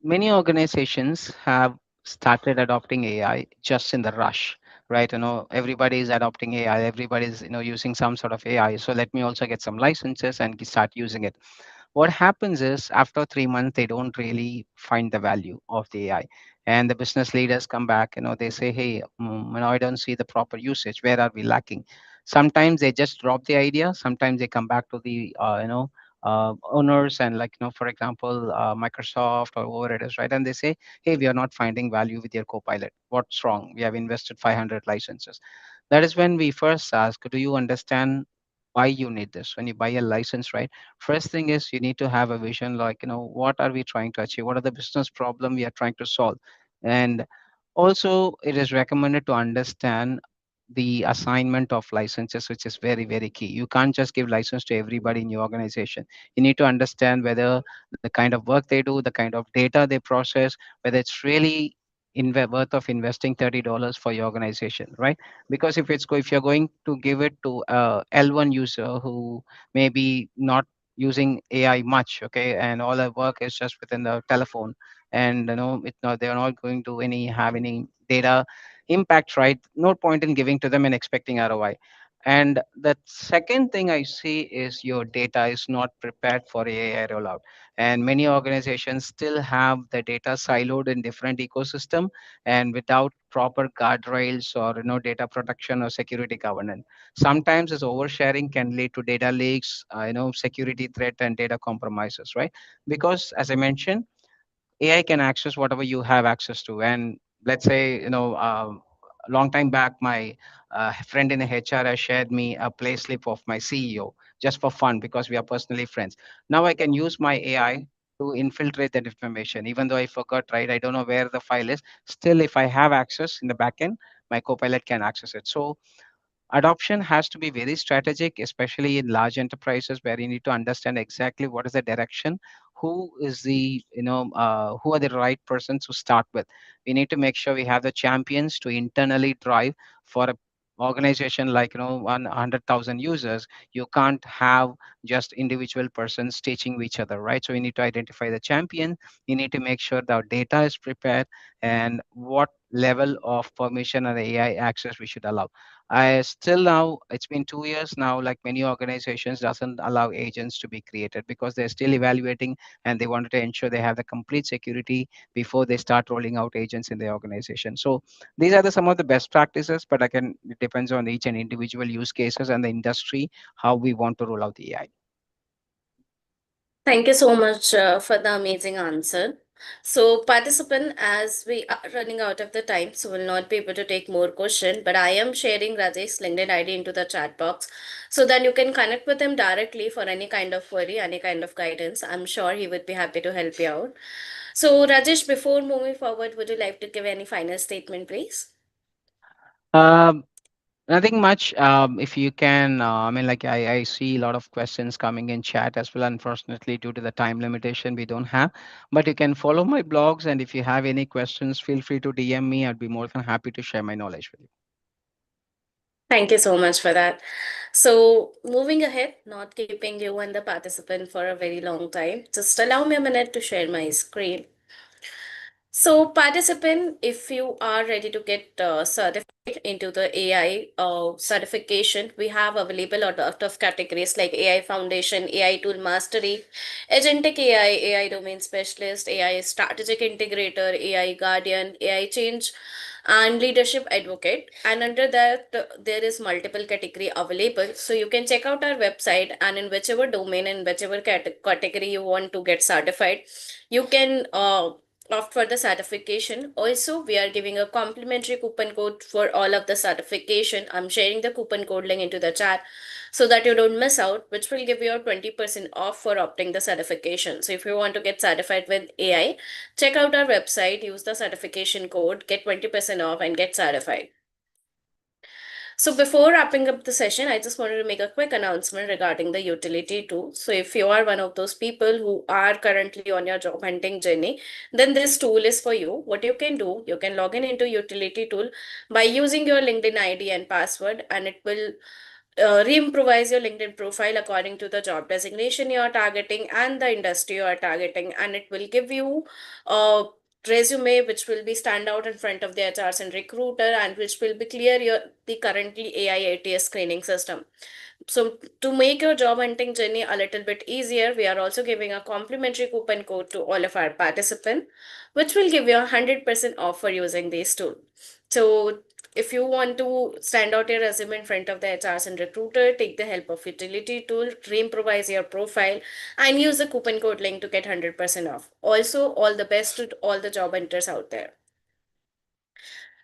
Many organizations have started adopting AI just in the rush, right? Everybody is adopting AI, everybody's using some sort of AI. So let me also get some licenses and start using it. What happens is after 3 months they don't really find the value of the AI, and the business leaders come back. They say, hey, I don't see the proper usage. Where are we lacking? Sometimes they just drop the idea. Sometimes they come back to the owners, and like for example, Microsoft or whoever it is, right? And they say, hey, we are not finding value with your Copilot. What's wrong? We have invested 500 licenses. That is when we first ask, do you understand why you need this? When you buy a license, right, first thing is you need to have a vision, like what are we trying to achieve, what are the business problem we are trying to solve. And also it is recommended to understand the assignment of licenses, which is very very key. You can't just give license to everybody in your organization. You need to understand whether the kind of work they do, the kind of data they process, whether it's really worth of investing $30 for your organization, right? Because if you're going to give it to a L1 user who may be not using AI much, okay, and all their work is just within the telephone, and they're not going to have any data impact, right? No point in giving to them and expecting ROI. And the second thing I see is your data is not prepared for AI rollout. And many organizations still have the data siloed in different ecosystem, and without proper guardrails or data protection or security governance. Sometimes this oversharing can lead to data leaks, security threat and data compromises, right? Because as I mentioned, AI can access whatever you have access to. And let's say, a long time back, my friend in HR has shared me a play slip of my CEO just for fun because we are personally friends. Now I can use my AI to infiltrate that information, even though I forgot, right? I don't know where the file is. Still, if I have access in the backend, my Copilot can access it. So adoption has to be very strategic, especially in large enterprises where you need to understand exactly what is the direction, who are the right persons to start with. We need to make sure we have the champions to internally drive. For a organization like 100,000 users, you can't have just individual persons teaching each other, right? So we need to identify the champion. You need to make sure that our data is prepared and what level of permission and AI access we should allow. I still now, it's been 2 years now, like many organizations doesn't allow agents to be created because they're still evaluating, and they wanted to ensure they have the complete security before they start rolling out agents in their organization. So these are some of the best practices, but again, it depends on each and individual use cases and the industry, how we want to roll out the AI. Thank you so much for the amazing answer. So, participant, as we are running out of the time, so we'll not be able to take more question, but I am sharing Rajesh's LinkedIn ID into the chat box so that you can connect with him directly for any kind of query, any kind of guidance. I'm sure he would be happy to help you out. So, Rajesh, before moving forward, would you like to give any final statement, please? Um, Nothing much. If you can, I mean, like I see a lot of questions coming in chat as well. Unfortunately, due to the time limitation, we don't have. But you can follow my blogs, and if you have any questions, feel free to DM me. I'd be more than happy to share my knowledge with you. Thank you so much for that. So, moving ahead, not keeping you and the participant for a very long time, just allow me a minute to share my screen. So, participant, if you are ready to get certified into the AI certification, we have available a lot of categories like AI Foundation, AI Tool Mastery, Agentic AI, AI Domain Specialist, AI Strategic Integrator, AI Guardian, AI Change, and Leadership Advocate. And under that, there is multiple category available. So you can check out our website, and in whichever domain and whichever category you want to get certified, you can opt for the certification. Also, we are giving a complimentary coupon code for all of the certification. I'm sharing the coupon code link into the chat so that you don't miss out, which will give you a 20% off for opting the certification. So if you want to get certified with AI, check out our website, use the certification code, get 20% off, and get certified. So before wrapping up the session, I just wanted to make a quick announcement regarding the utility tool. So if you are one of those people who are currently on your job hunting journey, then this tool is for you. What you can do, you can log in into utility tool by using your LinkedIn ID and password, and it will re-improvise your LinkedIn profile according to the job designation you are targeting and the industry you are targeting, and it will give you resume which will be stand out in front of the HRs and recruiter, and which will be clear your the currently AI ATS screening system. So to make your job hunting journey a little bit easier, we are also giving a complimentary coupon code to all of our participants, which will give you 100% off for using this tool. So if you want to stand out your resume in front of the HRs and recruiter, take the help of utility tool, re-improvise your profile, and use the coupon code link to get 100% off. Also, all the best to all the job hunters out there.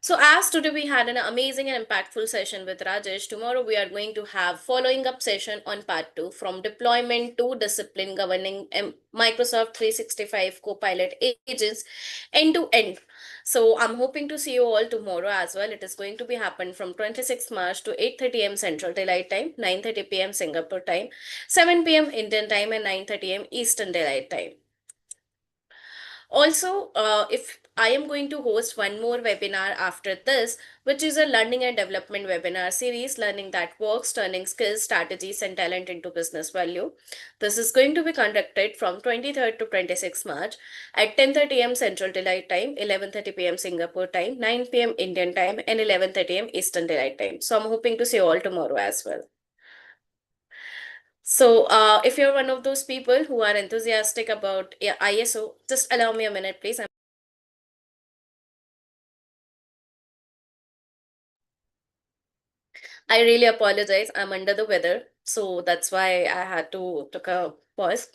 So as today we had an amazing and impactful session with Rajesh, tomorrow we are going to have following up session on part 2, from deployment to discipline governing Microsoft 365 Copilot agents end to end. So I'm hoping to see you all tomorrow as well. It is going to be happen from 26th March to 8:30 a.m. Central Daylight Time, 9:30 p.m. Singapore time, 7 p.m. Indian time, and 9:30 a.m. Eastern Daylight Time. Also, if I am going to host one more webinar after this, which is a learning and development webinar series, learning that works, turning skills, strategies, and talent into business value. This is going to be conducted from 23rd to 26th March at 10:30 a.m. Central Daylight Time, 11:30 p.m. Singapore time, 9 p.m. Indian time, and 11:30 a.m. Eastern Daylight Time. So I'm hoping to see you all tomorrow as well. So, if you're one of those people who are enthusiastic about ISO, just allow me a minute, please. I really apologize. I'm under the weather, so that's why I had to took a pause.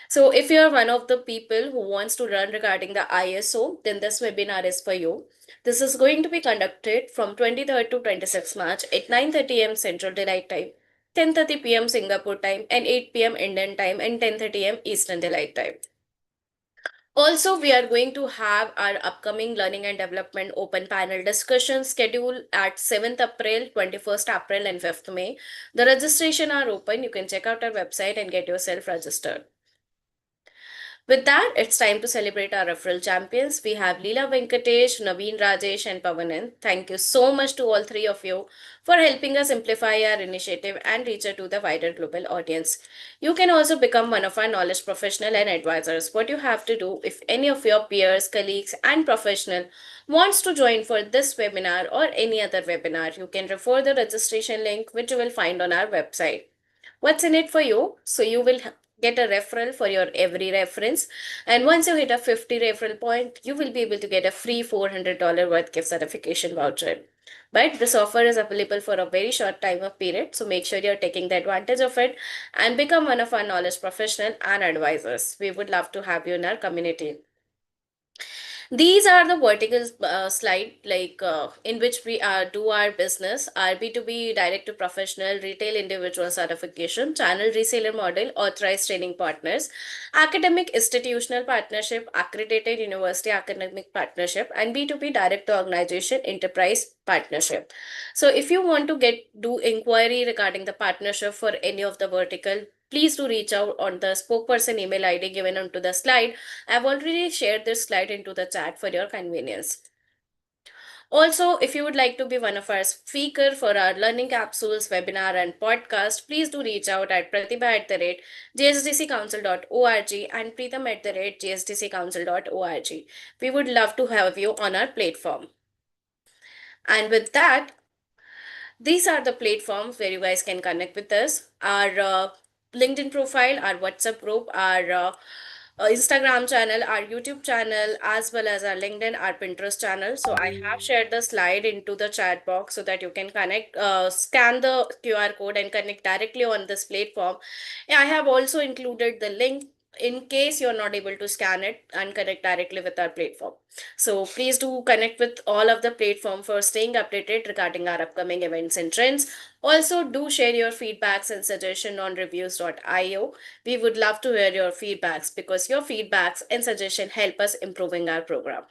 So, if you're one of the people who wants to learn regarding the ISO, then this webinar is for you. This is going to be conducted from 23rd to 26th March at 9:30 a.m. Central Daylight Time, 10:30 p.m. Singapore time, and 8 p.m. Indian time, and 10:30 a.m. Eastern Daylight Time. Also, we are going to have our upcoming learning and development open panel discussion scheduled at 7th April, 21st April, and 5th May. The registration are open. You can check out our website and get yourself registered. With that, it's time to celebrate our referral champions. We have Leela Venkatesh, Naveen Rajesh, and Pavanan. Thank you so much to all three of you for helping us simplify our initiative and reach it to the wider global audience. You can also become one of our knowledge professional and advisors. What you have to do, if any of your peers, colleagues, and professional wants to join for this webinar or any other webinar, you can refer the registration link which you will find on our website. What's in it for you? So you will get a referral for your every reference, and once you hit a 50 referral point, you will be able to get a free $400 worth gift certification voucher. But this offer is available for a very short time of period, so make sure you're taking the advantage of it and become one of our knowledge professional and advisors. We would love to have you in our community. These are the vertical slide, in which we do our business, our B2B direct to professional, retail individual certification, channel reseller model, authorized training partners, academic institutional partnership, accredited university academic partnership, and B2B direct to organization enterprise partnership. So if you want to do inquiry regarding the partnership for any of the vertical, please do reach out on the spokesperson email ID given onto the slide. I've already shared this slide into the chat for your convenience. Also, if you would like to be one of our speaker for our learning capsules, webinar, and podcast, please do reach out at pratibha@gsdccouncil.org and preetham@gsdccouncil.org. We would love to have you on our platform. And with that, these are the platforms where you guys can connect with us. Our LinkedIn profile, our WhatsApp group, our Instagram channel, our YouTube channel, as well as our LinkedIn, our Pinterest channel. So I have shared the slide into the chat box so that you can connect, scan the QR code and connect directly on this platform. I have also included the link in case you're not able to scan it and connect directly with our platform. So please do connect with all of the platform for staying updated regarding our upcoming events and trends. Also, do share your feedbacks and suggestion on reviews.io. We would love to hear your feedbacks because your feedbacks and suggestion help us improving our program.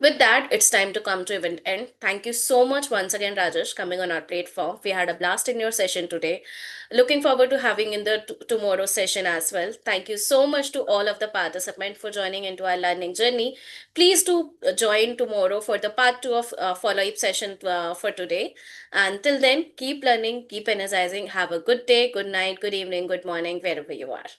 With that, it's time to come to event end. Thank you so much once again, Rajesh, coming on our platform. We had a blast in your session today. Looking forward to having in the tomorrow session as well. Thank you so much to all of the participants for joining into our learning journey. Please do join tomorrow for the part 2 of follow-up session for today. Until then, keep learning, keep energizing. Have a good day, good night, good evening, good morning, wherever you are.